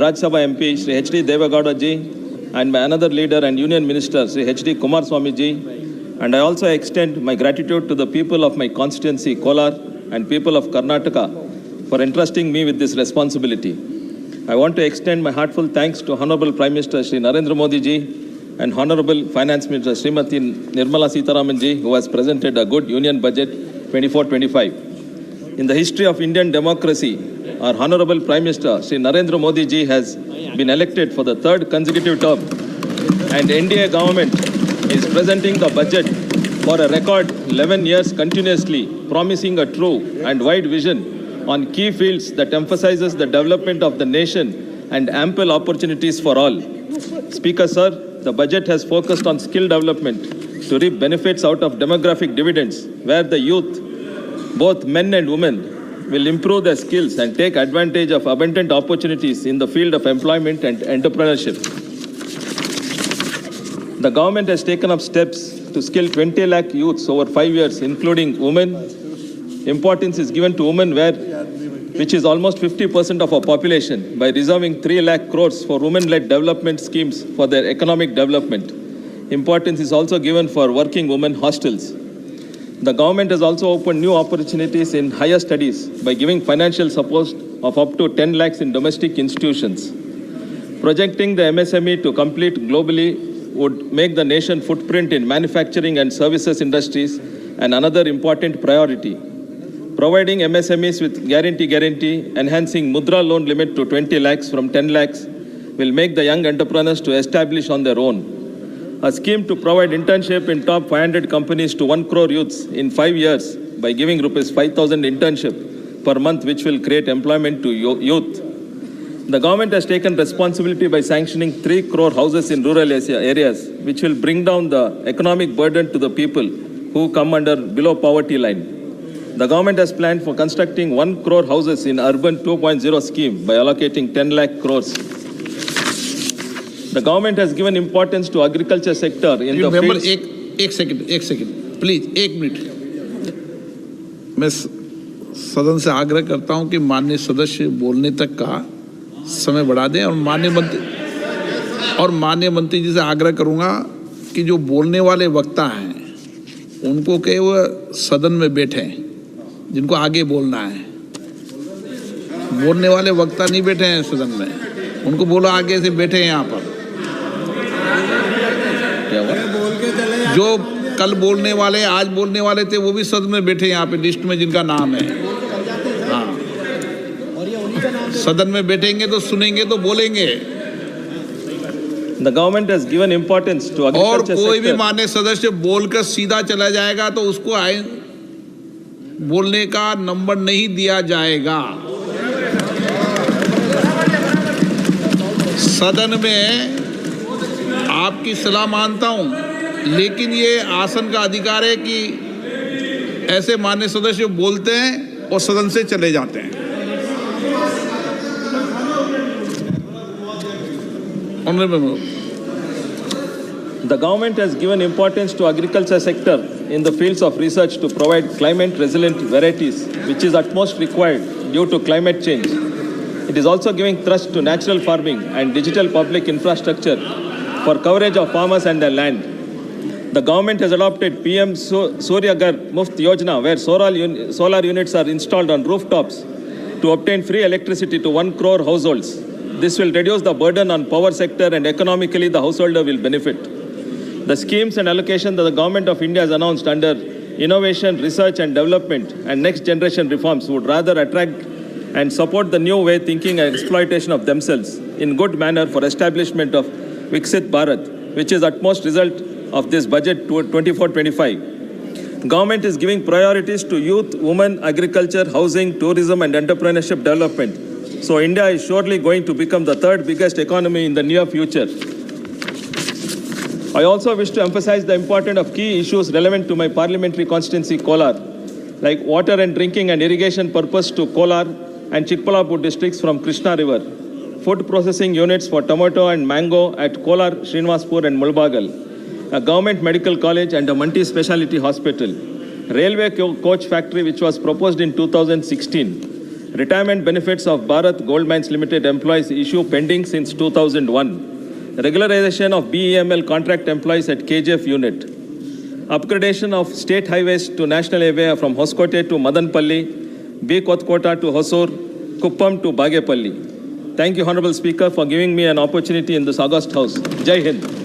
Rajya Sabha MP Shri H.D. Devagowda ji, and my another leader and Union Minister Shri H.D. Kumaraswamy ji. And I also extend my gratitude to the people of my constituency, Kolar, and people of Karnataka for entrusting me with this responsibility. I want to extend my heartfelt thanks to Honorable Prime Minister Shri Narendra Modi ji and Honorable Finance Minister Srimati Nirmala Sitharaman ji, who has presented a good Union Budget 24-25. In the history of Indian democracy, our Honorable Prime Minister Shri Narendra Modi ji has been elected for the third consecutive term, and NDA government is presenting the budget for a record 11 years continuously, promising a true and wide vision on key fields that emphasizes the development of the nation and ample opportunities for all. Speaker, sir, the budget has focused on skill development to reap benefits out of demographic dividends, where the youth, both men and women, will improve their skills and take advantage of abundant opportunities in the field of employment and entrepreneurship. The government has taken up steps to skill 20 lakh youths over 5 years, including women. Importance is given to women, which is almost 50% of our population, by reserving 3 lakh crores for women-led development schemes for their economic development. Importance is also given for working women hostels. The government has also opened new opportunities in higher studies by giving financial support of up to 10 lakhs in domestic institutions. Projecting the MSME to complete globally would make the nation footprint in manufacturing and services industries and another important priority. Providing MSMEs with guarantee, enhancing Mudra loan limit to 20 lakhs from 10 lakhs will make the young entrepreneurs to establish on their own. A scheme to provide internship in top 500 companies to 1 crore youths in 5 years by giving rupees 5,000 internship per month, which will create employment to youth. The government has taken responsibility by sanctioning 3 crore houses in rural areas, which will bring down the economic burden to the people who come under below poverty line. The government has planned for constructing 1 crore houses in Urban 2.0 scheme by allocating 10 lakh crores. The government has given importance to agriculture sector in the fields. एक second please, 1 minute. मैं सदन से आग्रह करता हूं कि माननीय सदस्य बोलने तक का समय बढ़ा दें, और माननीय मंत्री जी से आग्रह करूंगा कि जो बोलने वाले वक्ता हैं उनको कहे वो सदन में बैठे, जिनको आगे बोलना है। बोलने वाले वक्ता नहीं बैठे हैं सदन में, उनको बोलो आगे से बैठे हैं यहाँ पर। जो कल बोलने वाले, आज बोलने वाले थे, वो भी सदन में बैठे यहाँ पे लिस्ट में जिनका नाम है। हाँ, सदन में बैठेंगे तो सुनेंगे तो बोलेंगे। The government has given importance to agriculture और कोई sector. भी माननीय सदस्य बोलकर सीधा चला जाएगा तो उसको बोलने का नंबर नहीं दिया जाएगा। सदन में आपकी सलाह मानता हूं, लेकिन ये आसन का अधिकार है कि ऐसे माननीय सदस्य बोलते हैं और सदन से चले जाते हैं। The government has given importance to agriculture sector in the fields of research to provide climate resilient varieties, which is utmost required due to climate change. It is also giving thrust to natural farming and digital public infrastructure for coverage of farmers and their land. The government has adopted PM Surya Ghar Muft Yojana, where solar units are installed on rooftops to obtain free electricity to 1 crore households. This will reduce the burden on power sector, and economically the householder will benefit. The schemes and allocation that the government of India has announced under innovation, research and development and next generation reforms would rather attract and support the new way thinking and exploitation of themselves in good manner for establishment of Viksit Bharat, which is utmost result of this budget 24-25. Government is giving priorities to youth, women, agriculture, housing, tourism and entrepreneurship development. So India is surely going to become the third biggest economy in the near future. I also wish to emphasize the importance of key issues relevant to my parliamentary constituency, Kolar, like water and drinking and irrigation purpose to Kolar and Chikbalapur districts from Krishna River, food processing units for tomato and mango at Kolar, Srinivaspur and Mulbagal, a government medical college and a multi-speciality hospital, railway coach factory which was proposed in 2016, retirement benefits of Bharat Gold Mines Limited employees issue pending since 2001, regularization of BEML contract employees at KGF unit, upgradation of state highways to national highway from Hoskote to Madanpalli, B. Kotkota to Hosur, Kuppam to Bagepalli. Thank you, Honorable Speaker, for giving me an opportunity in this august house. Jai Hind.